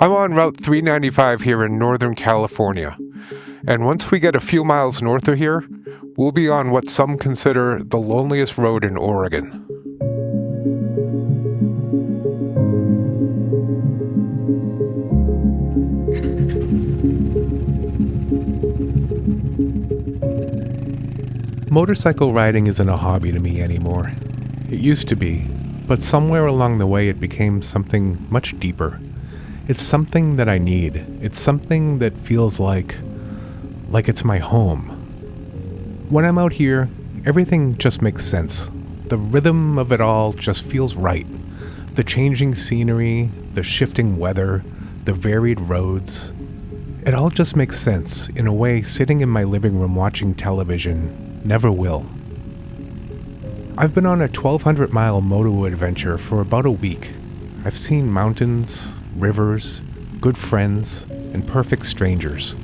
I'm on Route 395 here in Northern California, and once we get a few miles north of here, we'll be on what some consider the loneliest road in Oregon. Motorcycle riding isn't a hobby to me anymore. It used to be, but somewhere along the way it became something much deeper. It's something that I need. It's something that feels like it's my home. When I'm out here, everything just makes sense. The rhythm of it all just feels right. The changing scenery, the shifting weather, the varied roads. It all just makes sense in a way sitting in my living room watching television never will. I've been on a 1,200-mile moto adventure for about a week. I've seen mountains, rivers, good friends, and perfect strangers.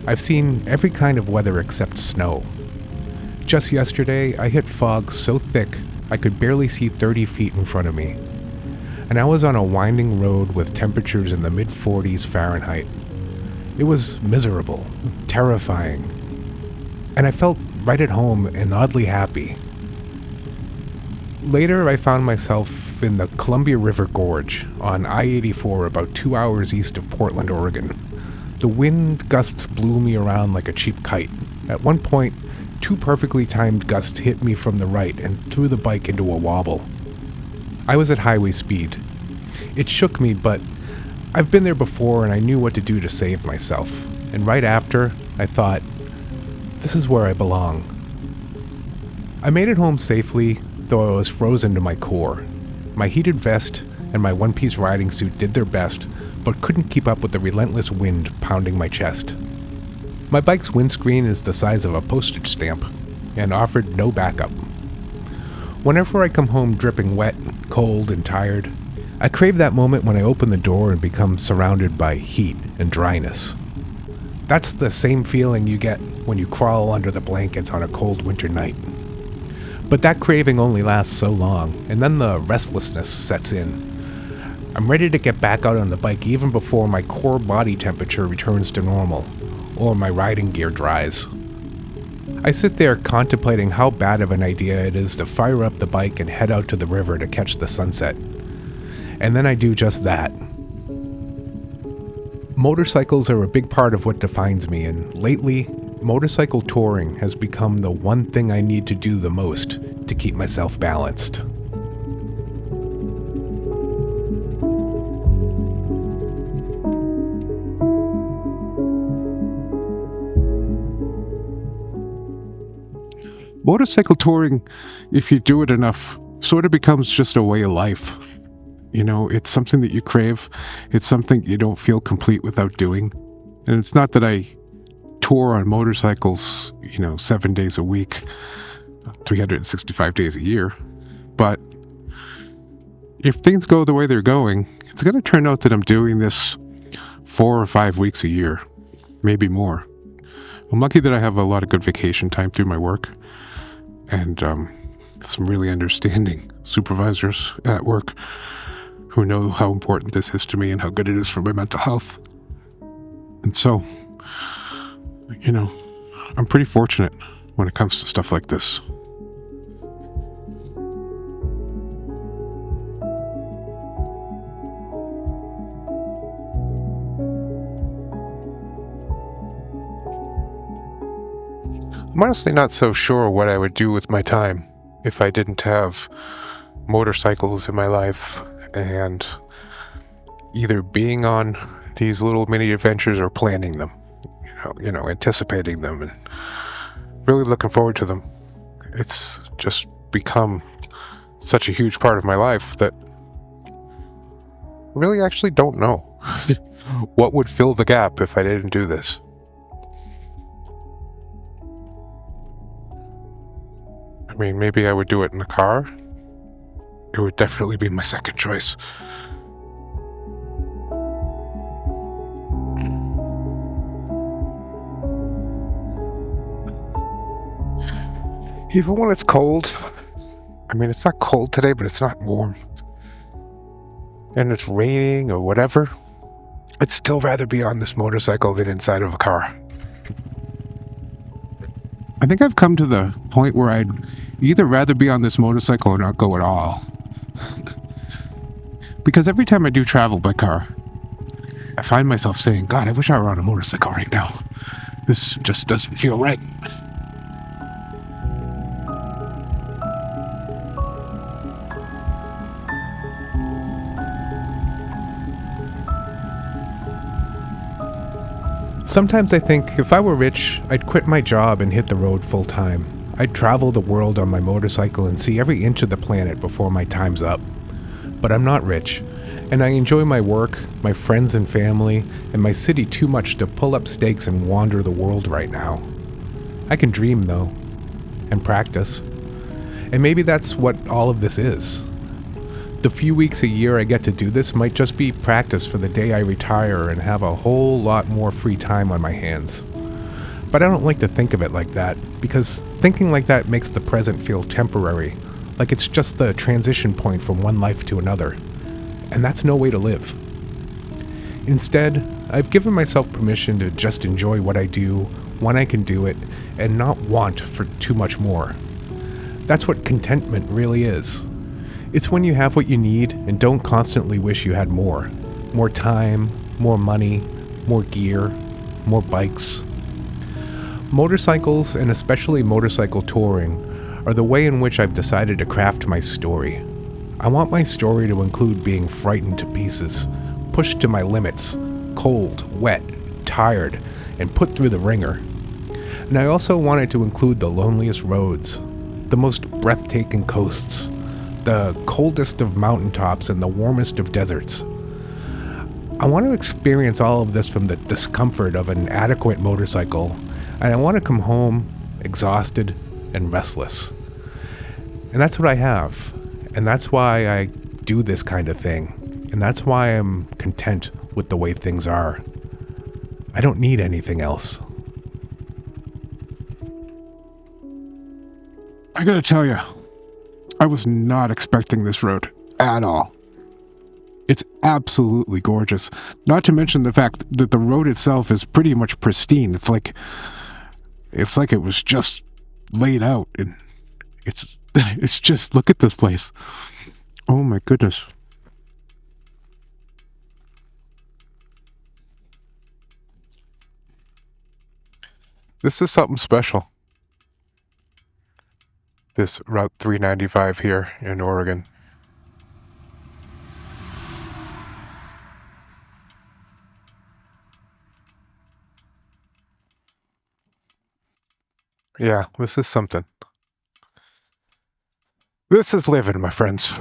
I've seen every kind of weather except snow. Just yesterday, I hit fog so thick I could barely see 30 feet in front of me. And I was on a winding road with temperatures in the mid-40s Fahrenheit. It was miserable, terrifying, and I felt right at home and oddly happy. Later, I found myself in the Columbia River Gorge on I-84 about 2 hours east of Portland, Oregon. The wind gusts blew me around like a cheap kite. At one point, 2 perfectly timed gusts hit me from the right and threw the bike into a wobble. I was at highway speed. It shook me, but I've been there before and I knew what to do to save myself. And right after, I thought, this is where I belong. I made it home safely, though I was frozen to my core. My heated vest and my one-piece riding suit did their best, but couldn't keep up with the relentless wind pounding my chest. My bike's windscreen is the size of a postage stamp, and offered no backup. Whenever I come home dripping wet, cold, and tired, I crave that moment when I open the door and become surrounded by heat and dryness. That's the same feeling you get when you crawl under the blankets on a cold winter night. But that craving only lasts so long, and then the restlessness sets in. I'm ready to get back out on the bike even before my core body temperature returns to normal, or my riding gear dries. I sit there contemplating how bad of an idea it is to fire up the bike and head out to the river to catch the sunset. And then I do just that. Motorcycles are a big part of what defines me, and lately, motorcycle touring has become the one thing I need to do the most to keep myself balanced. Motorcycle touring, if you do it enough, sort of becomes just a way of life. You know, it's something that you crave. It's something you don't feel complete without doing. And it's not that I tour on motorcycles, 7 days a week, 365 days a year. But if things go the way they're going, it's going to turn out that I'm doing this 4 or 5 weeks a year, maybe more. I'm lucky that I have a lot of good vacation time through my work, and some really understanding supervisors at work who know how important this is to me and how good it is for my mental health. And so, I'm pretty fortunate when it comes to stuff like this. I'm honestly not so sure what I would do with my time if I didn't have motorcycles in my life and either being on these little mini adventures or planning them, anticipating them and really looking forward to them. It's just become such a huge part of my life that I really actually don't know what would fill the gap if I didn't do this. I mean, maybe I would do it in a car. It would definitely be my second choice. Even when it's cold, I mean, it's not cold today, but it's not warm. And it's raining or whatever. I'd still rather be on this motorcycle than inside of a car. I think I've come to the point where I'd either rather be on this motorcycle or not go at all. Because every time I do travel by car, I find myself saying, God, I wish I were on a motorcycle right now. This just doesn't feel right. Sometimes I think if I were rich, I'd quit my job and hit the road full time. I'd travel the world on my motorcycle and see every inch of the planet before my time's up. But I'm not rich, and I enjoy my work, my friends and family, and my city too much to pull up stakes and wander the world right now. I can dream, though, and practice. And maybe that's what all of this is. The few weeks a year I get to do this might just be practice for the day I retire and have a whole lot more free time on my hands. But I don't like to think of it like that, because thinking like that makes the present feel temporary, like it's just the transition point from one life to another. And that's no way to live. Instead, I've given myself permission to just enjoy what I do, when I can do it, and not want for too much more. That's what contentment really is. It's when you have what you need and don't constantly wish you had more. More time, more money, more gear, more bikes. Motorcycles, and especially motorcycle touring, are the way in which I've decided to craft my story. I want my story to include being frightened to pieces, pushed to my limits, cold, wet, tired, and put through the ringer. And I also want it to include the loneliest roads, the most breathtaking coasts, the coldest of mountaintops and the warmest of deserts. I want to experience all of this from the discomfort of an adequate motorcycle, and I want to come home exhausted and restless. And that's what I have, and that's why I do this kind of thing, and that's why I'm content with the way things are. I don't need anything else. I gotta tell you, I was not expecting this road at all. It's absolutely gorgeous. Not to mention the fact that the road itself is pretty much pristine. It's like it was just laid out, and it's just, look at this place. Oh my goodness. This is something special. This Route 395 here in Oregon. Yeah, this is something. This is living, my friends.